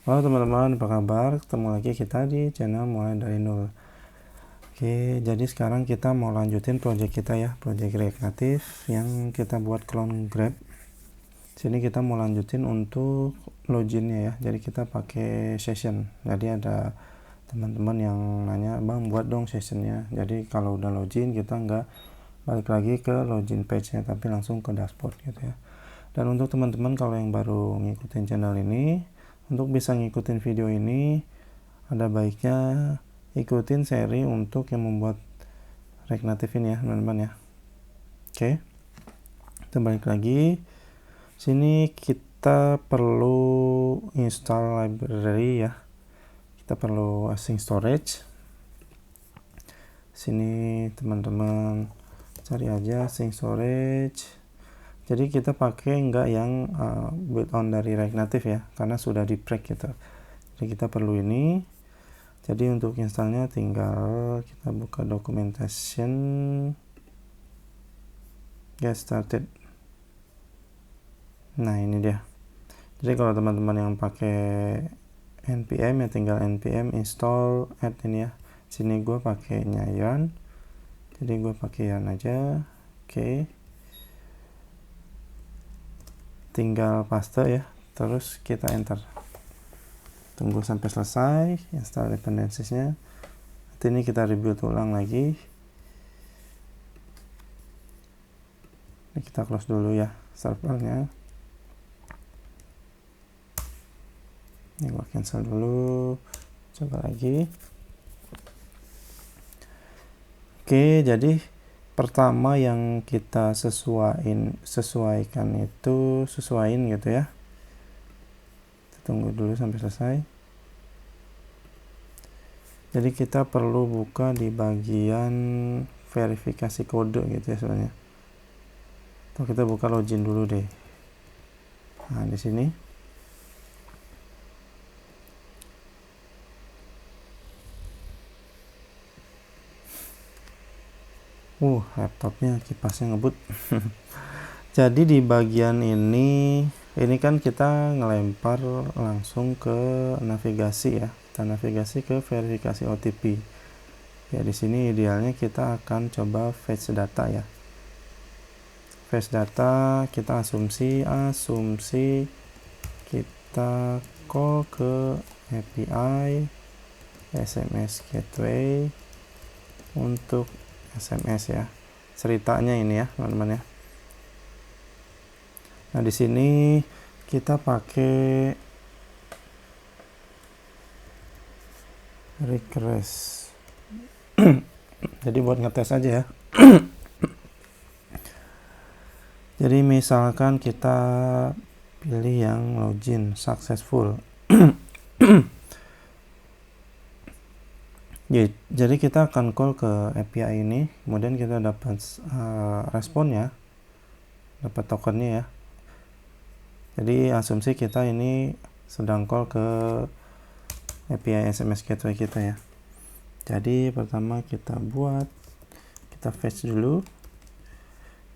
Halo teman-teman, apa kabar? Ketemu lagi kita di channel Mulai Dari Nol. Oke, jadi sekarang kita mau lanjutin project kita ya, project kreatif yang kita buat clone Grab. Sini kita mau lanjutin untuk loginnya ya, jadi kita pakai session. Jadi ada teman-teman yang nanya, bang buat dong sessionnya. Jadi kalau udah login kita nggak balik lagi ke login page-nya, tapi langsung ke dashboard gitu ya. Dan untuk teman-teman kalau yang baru ngikutin channel ini, untuk bisa ngikutin video ini, ada baiknya ikutin seri untuk yang membuat React Native ini ya teman-teman ya. Oke, kita balik lagi. Sini kita perlu install library ya. Kita perlu async storage. Sini teman-teman cari aja async storage. Jadi kita pakai enggak yang build on dari React Native ya, karena sudah di break gitu. Jadi kita perlu ini. Jadi untuk installnya tinggal kita buka documentation, get started. Nah ini dia. Jadi kalau teman-teman yang pakai npm ya tinggal npm install add ini ya. Sini gue pakainya yarn. Jadi gue pakai yarn aja. Oke. Tinggal paste ya, terus kita enter, tunggu sampai selesai install dependencies-nya. Nanti ini kita rebuild ulang lagi. Ini kita close dulu ya servernya. Ini gua cancel dulu, coba lagi. Oke, jadi pertama yang kita sesuaikan itu sesuaiin gitu ya. Kita tunggu dulu sampai selesai. Jadi kita perlu buka di bagian verifikasi kode gitu ya sebenarnya. Atau kita buka login dulu deh. Nah, di sini. Laptopnya kipasnya ngebut. Jadi di bagian ini kan kita ngelempar langsung ke navigasi ya. Kita navigasi ke verifikasi OTP. Ya di sini idealnya kita akan coba fetch data ya. Fetch data kita asumsi kita call ke API SMS gateway untuk SMS ya. Ceritanya ini ya teman-teman ya. Nah di sini kita pakai request. Jadi buat ngetes aja ya. Jadi misalkan kita pilih yang login successful. Jadi kita akan call ke API ini, kemudian kita dapat responnya, dapat tokennya ya. Jadi asumsi kita ini sedang call ke API SMS gateway kita ya. Jadi pertama kita fetch dulu,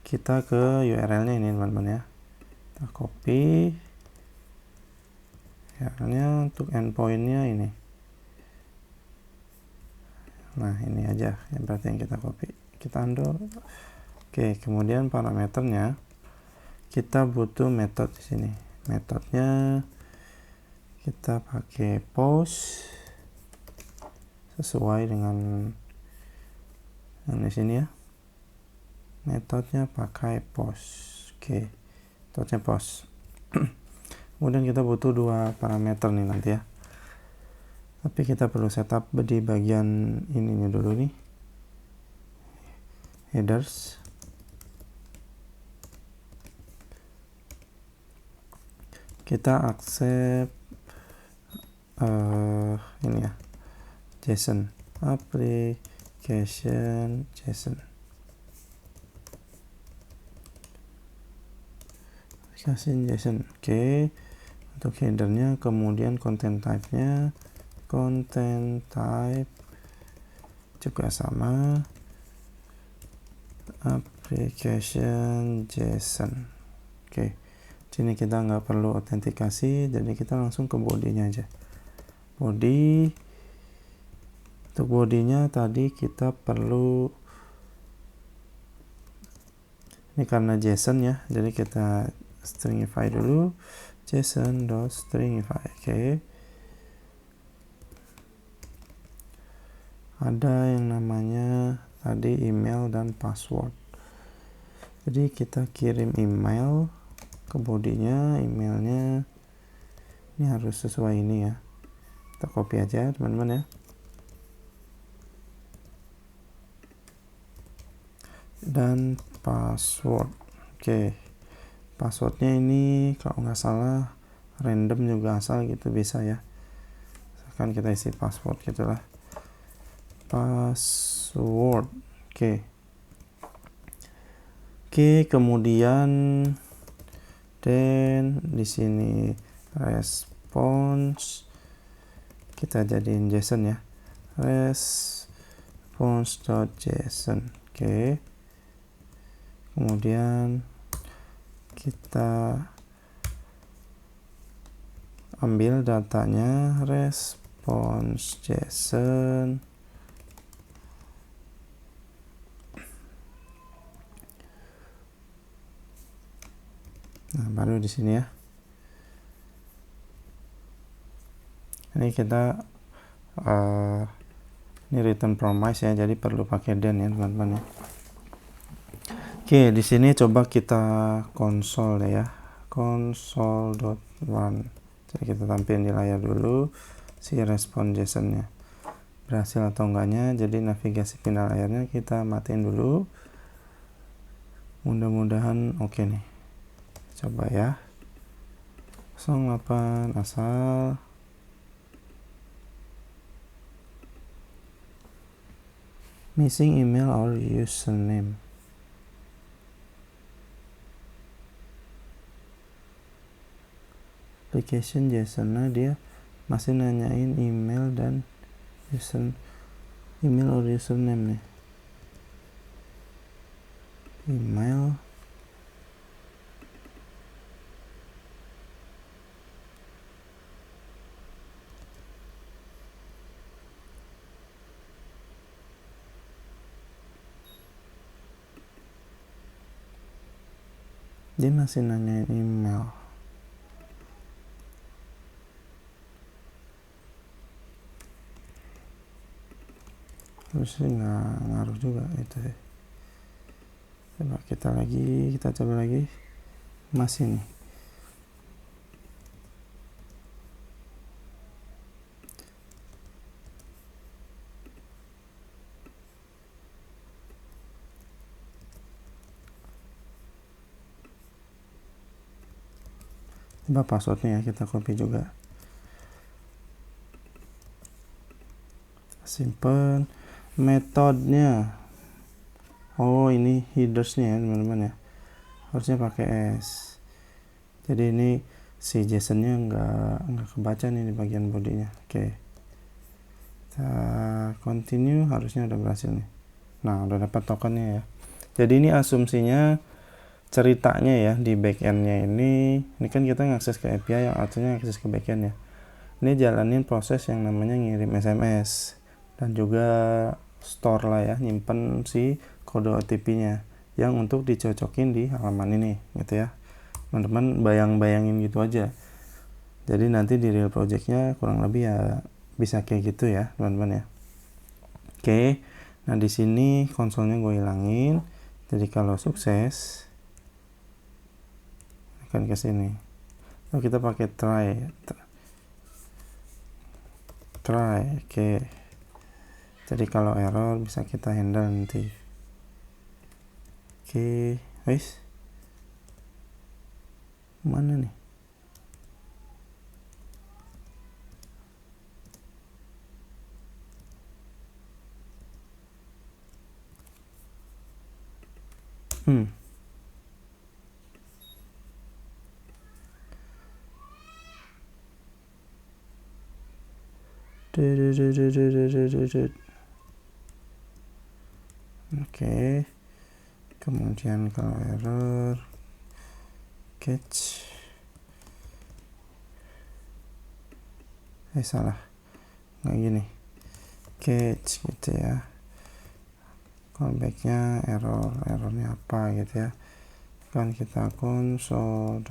kita ke URL-nya ini teman-teman ya. Kita copy URL-nya untuk endpoint-nya ini. Nah ini aja yang berarti yang kita copy, kita undo. Oke, kemudian parameternya kita butuh metode di sini. Metodenya kita pakai post sesuai dengan yang di sini ya. Metodenya pakai post. Oke, metodenya post. Kemudian kita butuh dua parameter nih nanti ya. Tapi kita perlu setup di bagian ininya dulu nih, headers. Kita accept ini ya, JSON application JSON application JSON. Oke, untuk headernya, kemudian content type-nya content type juga sama, application JSON. Oke, Sini kita nggak perlu autentikasi, jadi kita langsung ke bodinya aja. Body, untuk bodinya tadi kita perlu, ini karena JSON ya, jadi kita stringify dulu, JSON.stringify. Oke. Ada yang namanya tadi email dan password. Jadi kita kirim email ke bodinya, emailnya ini harus sesuai ini ya. Kita copy aja teman-teman ya. Dan password. Oke. Passwordnya ini kalau nggak salah random juga asal gitu bisa ya. Misalkan kita isi password gitulah. Password. Oke. Oke, kemudian dan di sini response kita jadiin JSON ya, response.json. Oke, kemudian kita ambil datanya response JSON. Nah, baru di sini ya. Ini kita ini return promise ya, jadi perlu pakai then ya teman-teman ya. Oke, di sini coba kita console ya, console.run. Jadi kita tampilin di layar dulu si response JSON-nya berhasil atau enggaknya. Jadi navigasi pindah layarnya kita matiin dulu. Mudah-mudahan oke nih. Coba ya, 08 asal. Missing email or username. Application JSON-nya dia masih nanyain email dan email or username nih. Email. Dia masih nanyain email. Terus nggak ngaruh juga itu ya. Coba kita coba lagi. Masih nih. Coba passwordnya ya, kita copy juga. Simpen metodenya. Oh, ini headersnya ya teman-teman ya, harusnya pakai S. Jadi ini si JSON-nya nggak kebaca nih di bagian bodinya. Oke, kita continue, harusnya udah berhasil nih. Nah, udah dapat tokennya ya. Jadi ini asumsinya ceritanya ya di backend-nya ini kan kita ngakses ke API yang artinya akses ke backend ya. Ini jalanin proses yang namanya ngirim SMS dan juga store lah ya, nyimpen si kode OTP-nya yang untuk dicocokin di halaman ini gitu ya. Teman-teman bayangin gitu aja. Jadi nanti di real project-nya kurang lebih ya bisa kayak gitu ya teman-teman ya. Oke, nah di sini konsolnya gue hilangin. Jadi kalau sukses akan ke sini. Lalu kita pakai try. Oke. Jadi kalau error bisa kita handle nanti. Oke, guys. Mana nih? Oke, kemudian kalau error catch salah, nggak gini, catch gitu ya, callbacknya errornya apa gitu ya, kan kita console.one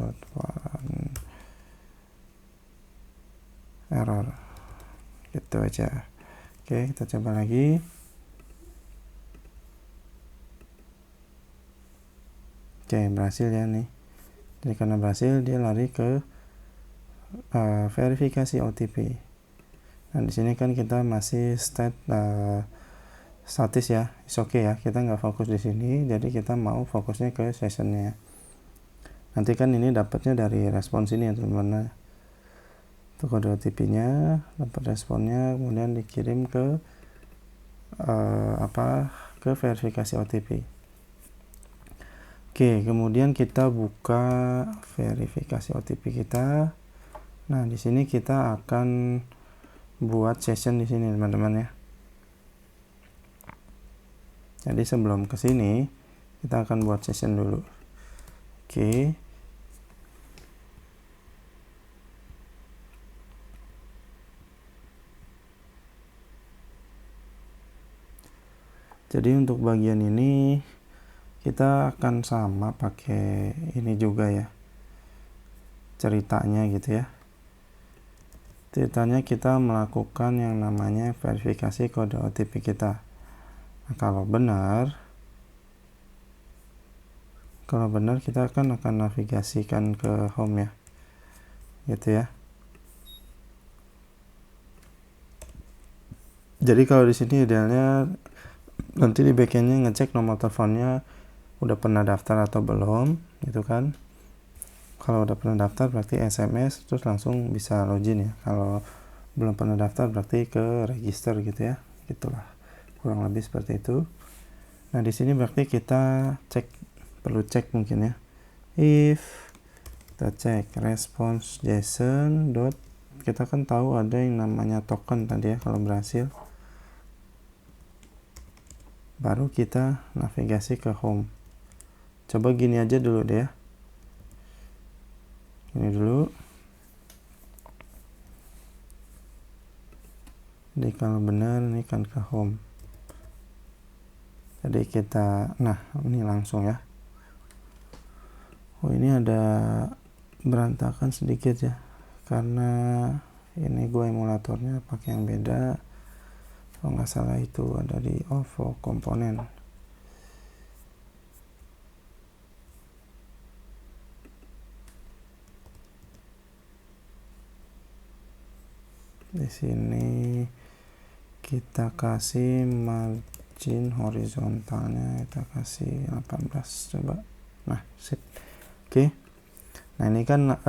error gitu aja. Oke, kita coba lagi. Oke, berhasil ya nih. Jadi karena berhasil, dia lari ke verifikasi OTP. Nah di sini kan kita masih statis ya, is okay ya, kita nggak fokus di sini, jadi kita mau fokusnya ke sessionnya. Nanti kan ini dapatnya dari respons ini ya teman-teman. Itu kode OTP-nya, dapat responnya, kemudian dikirim ke ke verifikasi OTP. Oke, kemudian kita buka verifikasi OTP kita. Nah di sini kita akan buat session di sini teman-teman ya. Jadi sebelum ke sini kita akan buat session dulu. Oke. Jadi untuk bagian ini kita akan sama pakai ini juga ya. Ceritanya gitu ya. Ceritanya kita melakukan yang namanya verifikasi kode OTP kita. Nah, kalau benar kita akan navigasikan ke home ya, gitu ya. Jadi kalau di sini idealnya nanti di backendnya ngecek nomor teleponnya udah pernah daftar atau belum, gitu kan. Kalau udah pernah daftar berarti SMS terus langsung bisa login ya. Kalau belum pernah daftar berarti ke register gitu ya. Gitulah. Kurang lebih seperti itu. Nah, di sini berarti kita perlu cek mungkin ya. If kita cek response JSON dot, kita kan tahu ada yang namanya token tadi ya kalau berhasil. Baru kita navigasi ke home. Coba gini aja dulu deh ya. Ini dulu. Jadi kalau benar ini kan ke home. Jadi kita, nah ini langsung ya. Oh ini ada berantakan sedikit ya. Karena ini gue emulatornya pakai yang beda. Kalau nggak salah itu ada di OVO komponen. Di sini kita kasih margin horizontalnya, kita kasih 18 coba. Nah, sip. Oke. Nah, ini kan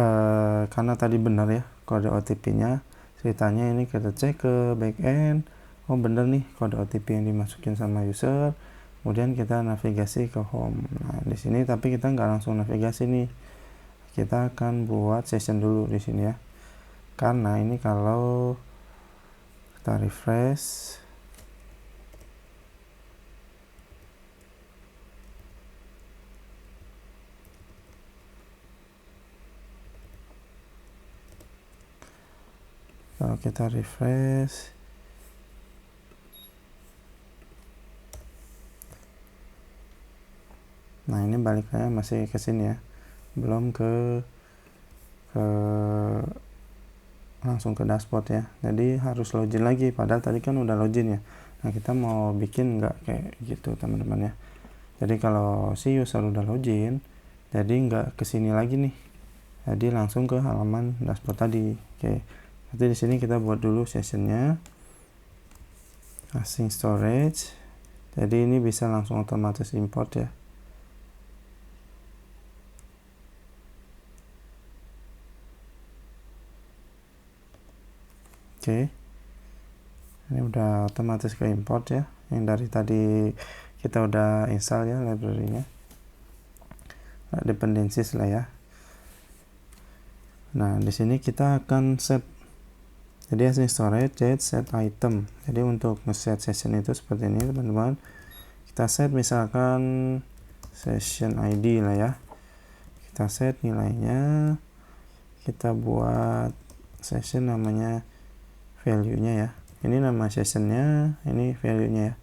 karena tadi benar ya kode OTP-nya. Ceritanya ini kita cek ke backend. Oh, benar nih kode OTP yang dimasukin sama user. Kemudian kita navigasi ke home. Nah, di sini tapi kita nggak langsung navigasi nih. Kita akan buat session dulu di sini ya. Karena ini kalau kita refresh, kalau kita refresh, nah ini baliknya masih ke sini ya, belum ke langsung ke dashboard ya. Jadi harus login lagi, padahal tadi kan udah login ya. Nah kita mau bikin nggak kayak gitu teman-teman ya. Jadi kalau si user udah login, jadi nggak kesini lagi nih. Jadi langsung ke halaman dashboard tadi. Oke. Nanti di sini kita buat dulu sessionnya. Async storage. Jadi ini bisa langsung otomatis import ya. Oke. Ini udah otomatis ke import ya. Yang dari tadi kita udah install ya library-nya. Dependencies lah ya. Nah, di sini kita akan set. Jadi async storage set item. Jadi untuk nge-set session itu seperti ini teman-teman. Kita set misalkan session ID lah ya. Kita set nilainya. Kita buat session namanya value-nya ya. Ini nama sessionnya, ini value-nya ya.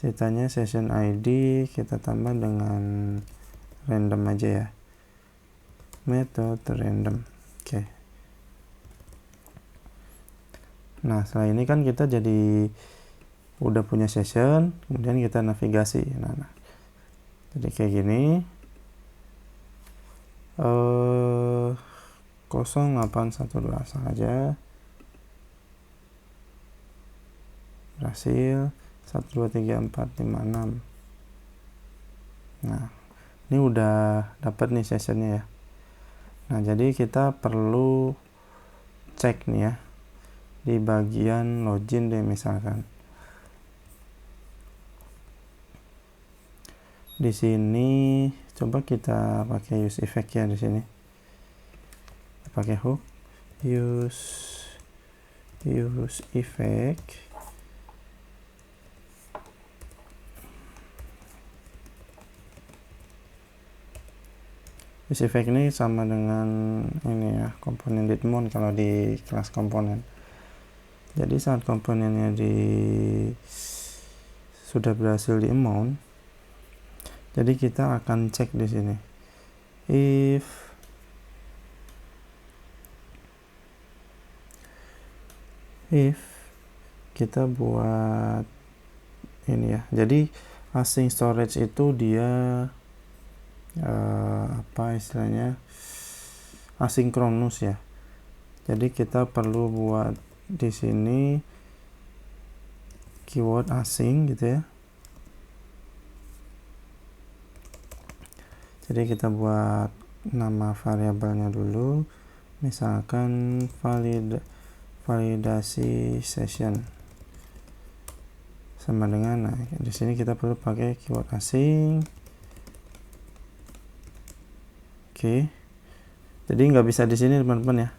Ceritanya session ID kita tambah dengan random aja ya, metode random. Oke. Nah setelah ini kan kita jadi udah punya session, kemudian kita navigasi. Nah jadi kayak gini, 0812 asal aja, berhasil 1 2 3 4 5 6. Nah ini udah dapat nih sessionnya ya. Nah jadi kita perlu cek nih ya di bagian login deh, misalkan di sini coba kita pakai use effect ya. Di sini pakai hook use effect. Use effect ini sama dengan ini ya, komponen didmon kalau di kelas komponen. Jadi saat komponennya sudah berhasil di amount, jadi kita akan cek di sini if kita buat ini ya. Jadi async storage itu dia apa istilahnya, asinkronus ya. Jadi kita perlu buat di sini keyword async gitu ya. Jadi kita buat nama variabelnya dulu, misalkan validasi session sama dengan, nah di sini kita perlu pakai keyword async. Oke. Jadi nggak bisa di sini teman-teman ya.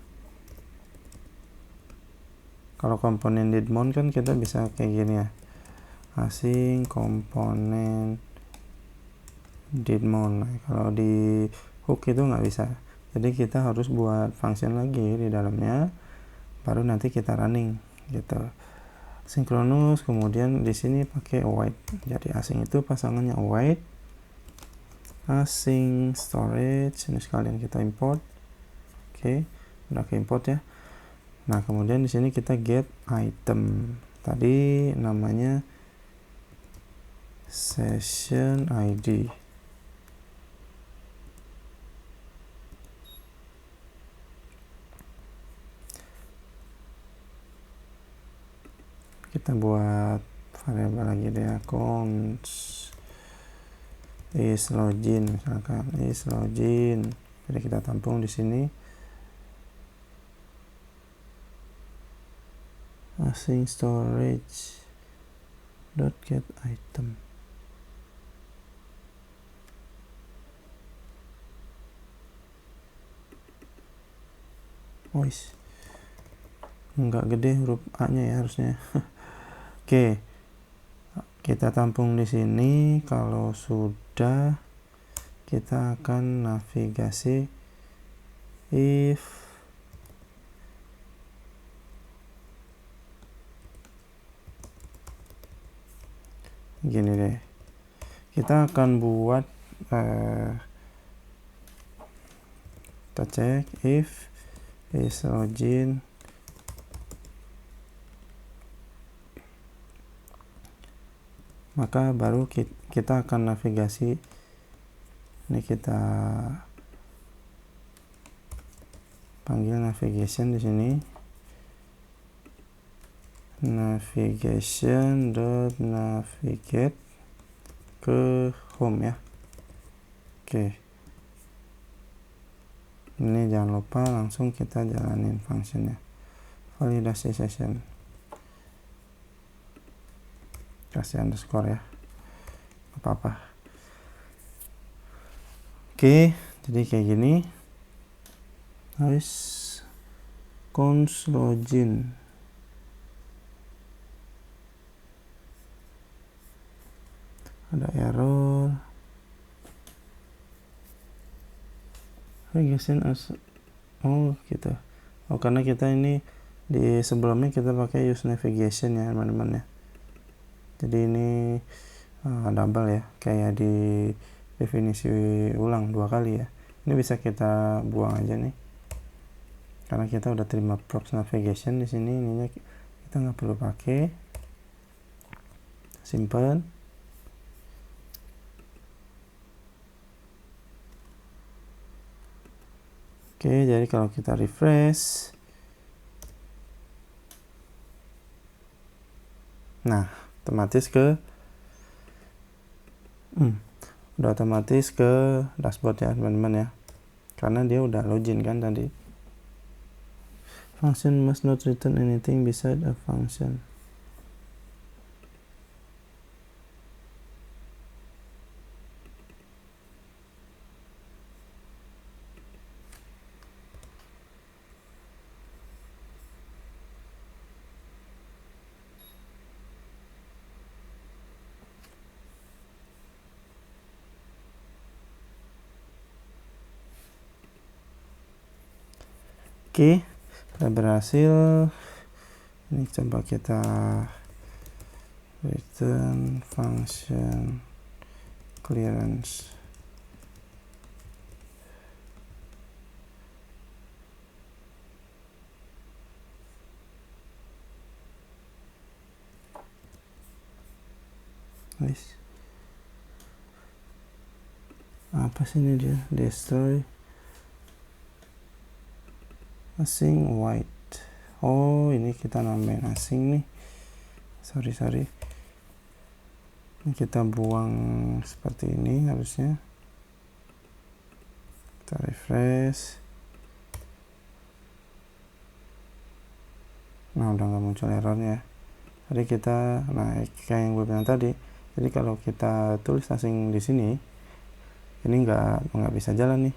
Kalau komponen didmon kan kita bisa kayak gini ya, async komponen didmon. Nah, kalau di hook itu nggak bisa. Jadi kita harus buat function lagi di dalamnya, baru nanti kita running gitu. Synchronous, kemudian di sini pakai await. Jadi async itu pasangannya await, async storage. Ini sekalian kita import. Oke, udah ke import ya. Nah kemudian di sini kita get item, tadi namanya session ID. Kita buat variabel lagi deh, accounts is login, misalkan is login. Jadi kita tampung di sini async storage dot get item. Voice nggak gede huruf A nya ya harusnya. Oke, kita tampung di sini. Kalau sudah, kita akan navigasi if gini deh, kita akan buat kita cek if is login, maka baru kita akan navigasi. Ini kita panggil navigation di sini, navigation dot navigate ke home ya. Oke, ini jangan lupa langsung kita jalanin functionnya, validasi session, kasih underscore ya, apa-apa. Oke, jadi kayak gini. Harus cons login. Ada error. Regression as, oh gitu. Oh karena kita ini Di sebelumnya kita pakai use navigation ya teman-teman ya. Jadi ini double ya, kayak di definisi ulang 2 kali ya. Ini bisa kita buang aja nih, karena kita udah terima props navigation di sini. Ininya kita nggak perlu pakai, simpen. Oke, jadi kalau kita refresh, nah otomatis ke udah otomatis ke dashboard ya teman-teman ya, karena dia udah login kan tadi. Function must not return anything beside a function. Oke, udah berhasil. Ini coba kita return function clearance. Nice. Apa sih ini dia? Destroy async white. Oh, ini kita nambahin async nih. Sorry. Ini kita buang seperti ini harusnya. Kita refresh. Nah, udah nggak muncul errornya. Jadi kita, nah kayak yang gue bilang tadi. Jadi kalau kita tulis async di sini, ini nggak bisa jalan nih.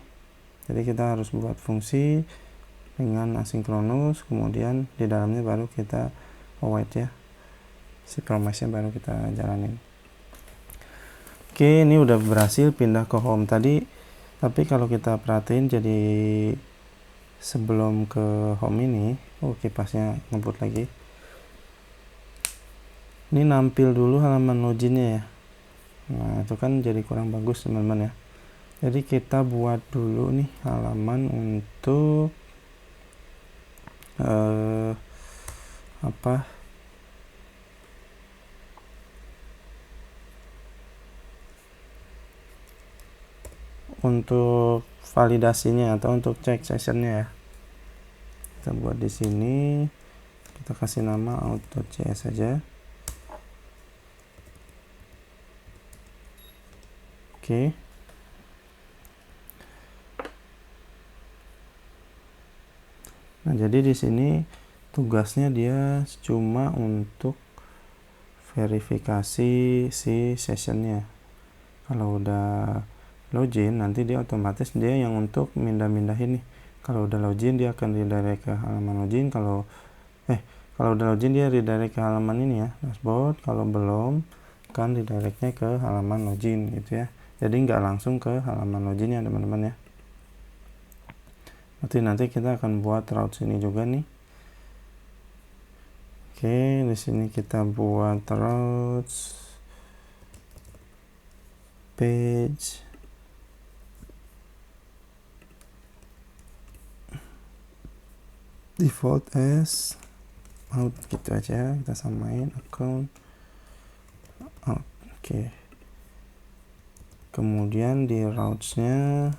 Jadi kita harus buat fungsi dengan asinkronus, kemudian di dalamnya baru kita await ya, si promise-nya baru kita jalanin. Oke, ini udah berhasil pindah ke home tadi, tapi kalau kita perhatiin, jadi sebelum ke home ini, kipasnya ngebut lagi. Ini nampil dulu halaman loginnya ya. Nah, itu kan jadi kurang bagus teman-teman ya. Jadi kita buat dulu nih halaman untuk untuk validasinya atau untuk cek sessionnya ya. Kita buat di sini, kita kasih nama out.cs saja. Oke. Nah, jadi di sini tugasnya dia cuma untuk verifikasi si sessionnya. Kalau udah login, nanti dia otomatis dia yang untuk mindah-mindahin nih. Kalau udah login, dia akan redirect ke halaman login. Kalau udah login, dia redirect ke halaman ini ya, dashboard. Kalau belum, kan redirectnya ke halaman login gitu ya. Jadi nggak langsung ke halaman loginnya teman-teman ya. Nanti kita akan buat routes ini juga nih. Oke, di sini kita buat routes page default as out gitu aja, kita samain account out. Oke. Kemudian di routes-nya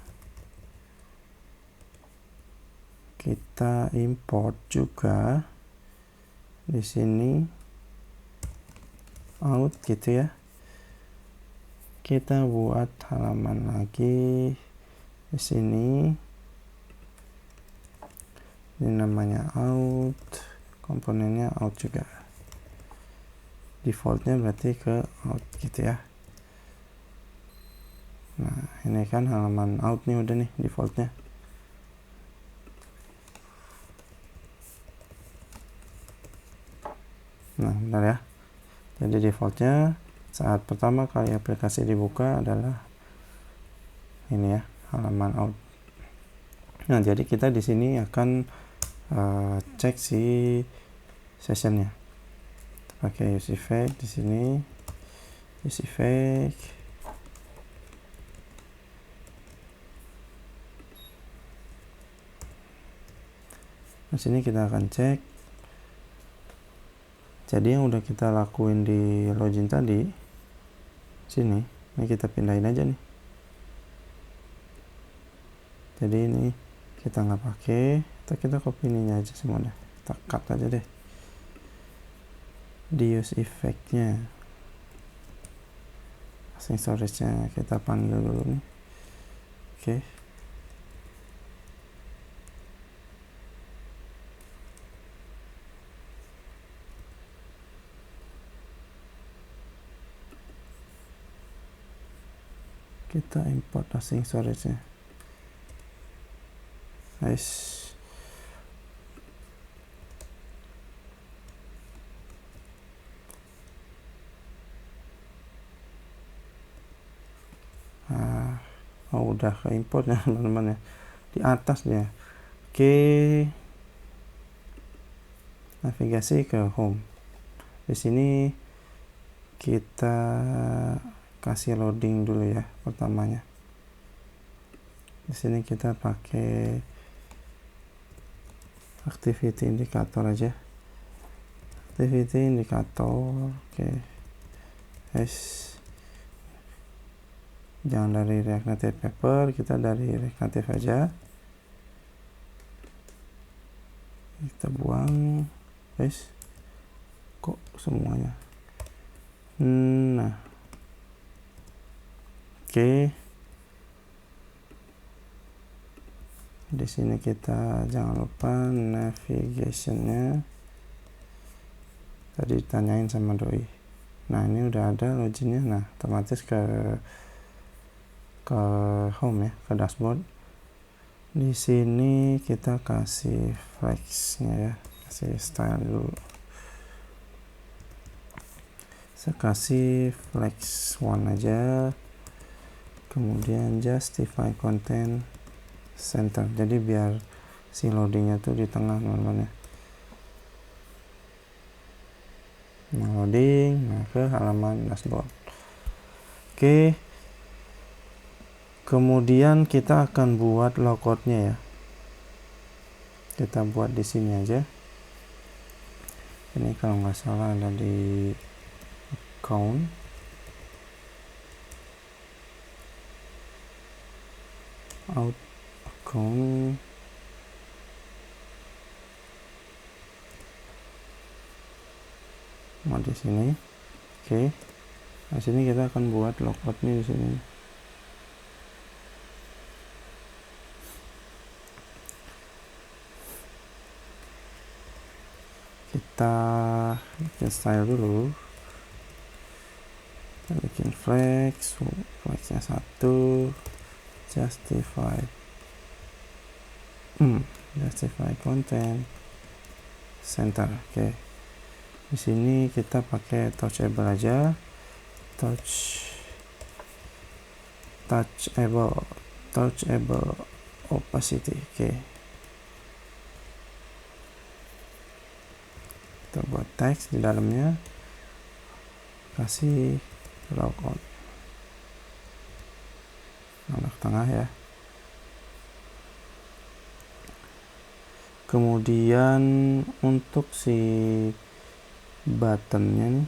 kita import juga di sini out gitu ya. Kita buat halaman lagi di sini. Ini namanya out, komponennya out juga. Defaultnya berarti ke out gitu ya. Nah, ini kan halaman out nih, udah nih defaultnya. Nah, benar ya. Jadi defaultnya saat pertama kali aplikasi dibuka adalah ini ya, halaman out. Nah, jadi kita di sini akan cek si sessionnya. Pakai use effect di sini, use effect, di sini kita akan cek. Jadi yang udah kita lakuin di login tadi, sini, ini kita pindahin aja nih. Jadi ini kita nggak pakai, atau kita copy ininya aja semuanya, kita cut aja deh di use effect-nya. Async storage-nya kita panggil dulu nih. Oke. Kita import async storage-nya. Nice. Udah ke import ya teman-teman ya, di atas dia. Oke, navigasi ke home. Di sini kita kasih loading dulu ya pertamanya. Di sini kita pakai activity indicator aja, activity indicator. Oke, jangan dari React Native paper, kita dari React Native aja. Kita buang, kok semuanya. Nah, oke. Di sini kita jangan lupa navigation-nya. Tadi ditanyain sama doi. Nah, ini udah ada loginnya. Nah, otomatis ke home ya, ke dashboard. Di sini kita kasih flex-nya ya, kasih style dulu. Saya kasih flex one aja. Kemudian justify content center. Jadi biar si loadingnya tuh di tengah teman-teman ya. Nah, loading, nah ke halaman dashboard. Oke. Kemudian kita akan buat logoutnya ya. Kita buat di sini aja. Ini kalau nggak salah ada di account. Out account. Mau di sini. Oke. Nah, sini kita akan buat logoutnya di sini. Kita bikin style dulu, kita bikin flex, flexnya 1, justify content center. Oke. Di sini kita pakai touchable aja, touchable opacity. Oke. Kita buat teks di dalamnya, kasih logout anak tengah ya. Kemudian untuk si buttonnya nih,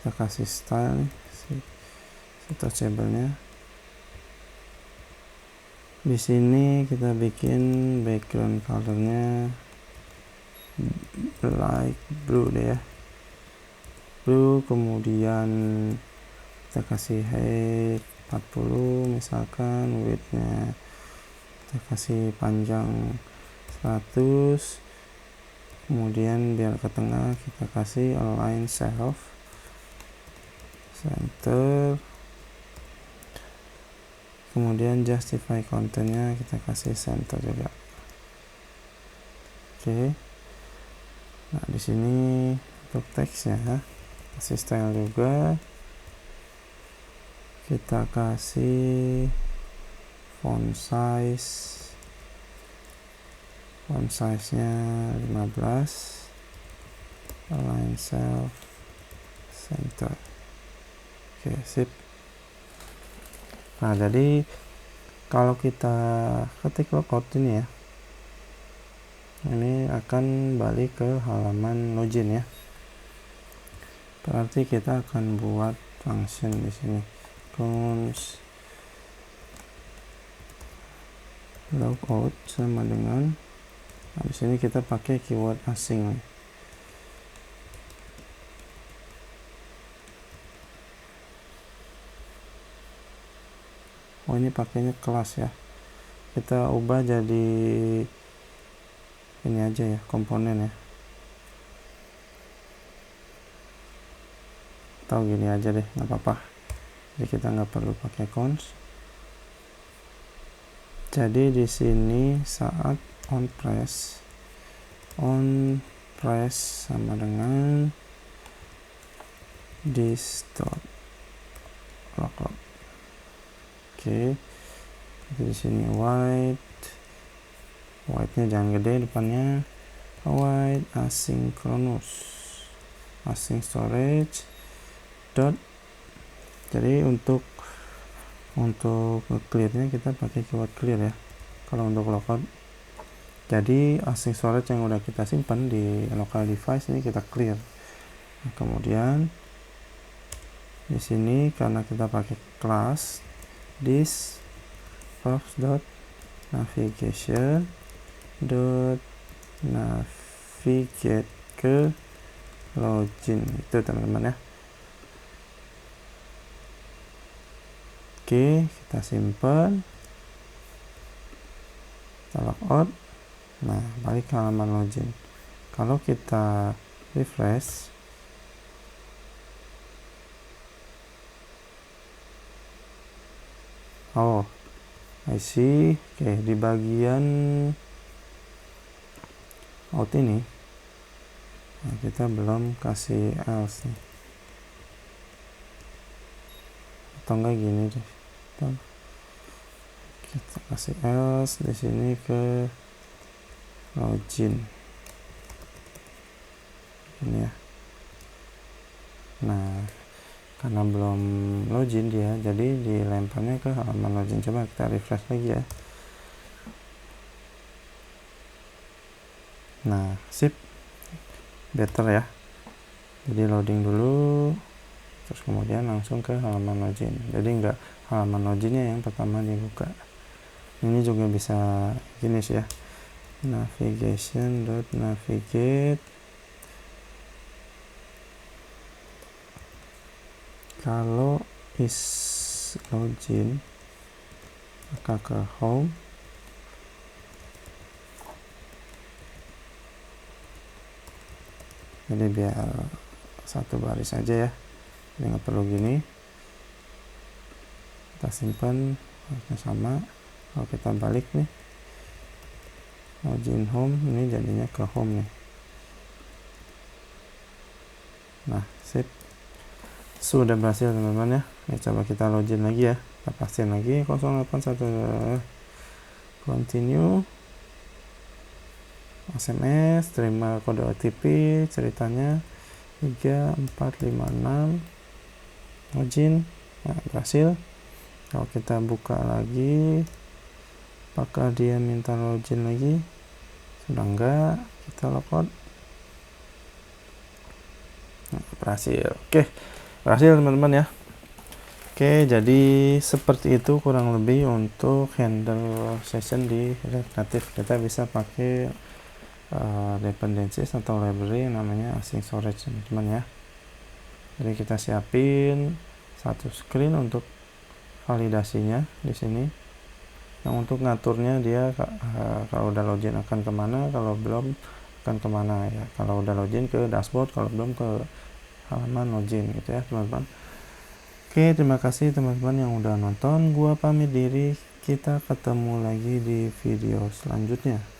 kita kasih style nih, si touchable-nya. Di sini kita bikin background colornya light blue deh ya, blue. Kemudian kita kasih height 40 misalkan, width-nya kita kasih panjang 100. Kemudian biar ke tengah kita kasih align self center. Kemudian justify contentnya kita kasih center juga. Oke. Nah, di sini untuk teksnya kasih style juga. Kita kasih font size-nya 15, align cell center. Oke, sip. Nah, jadi kalau kita ketik logout ini ya, ini akan balik ke halaman login ya. Berarti kita akan buat function di sini. Const logout sama dengan, habis ini kita pakai keyword asing. Oh, ini pakainya kelas ya. Kita ubah jadi ini aja ya, komponen ya. Atau gini aja deh, nggak apa-apa. Jadi kita nggak perlu pakai const. Jadi di sini saat on press sama dengan this.logout. Oke. Jadi di sini white-nya jangan gede depannya. White asynchronous, async storage dot. Jadi untuk clear-nya kita pakai keyword clear ya. Kalau untuk logout, jadi async storage yang udah kita simpan di local device ini kita clear. Nah, kemudian di sini karena kita pakai class this props.navigation navigate ke login itu teman-teman ya. Oke, kita simpan, kita logout. Nah, balik ke halaman login. Kalau kita refresh, oh, I see. Oke, di bagian out ini, nah, kita belum kasih else nih. Atau enggak gini deh. Kita kasih else di sini ke login. Ini ya. Nah, karena belum login dia, jadi dilemparnya ke halaman login. Coba kita refresh lagi ya. Nah, sip, better ya. Jadi loading dulu, terus kemudian langsung ke halaman login. Jadi enggak halaman loginnya yang pertama dibuka. Ini juga bisa gini sih ya, navigation.navigate. Kalau is login, maka ke home. Jadi biar satu baris aja ya, jadi nggak perlu gini. Kita simpan sama. Kalau kita balik nih, login home, ini jadinya ke home nih. Nah, sip, sudah berhasil teman-teman ya. Coba kita login lagi ya, kita pastiin lagi 081 continue. SMS, terima kode OTP, ceritanya 3456, login. Nah, berhasil. Kalau kita buka lagi, apakah dia minta login lagi? Sudah enggak, kita logout. Nah, berhasil. Oke, berhasil teman-teman ya. Oke, jadi seperti itu kurang lebih untuk handle session di React Native. Kita bisa pakai dependencies atau library yang namanya async storage teman-teman ya. Jadi kita siapin satu screen untuk validasinya di sini. Yang untuk ngaturnya dia kalau udah login akan kemana, kalau belum akan kemana ya. Kalau udah login ke dashboard, kalau belum ke halaman login gitu ya teman-teman. Oke, terima kasih teman-teman yang udah nonton. Gua pamit diri. Kita ketemu lagi di video selanjutnya.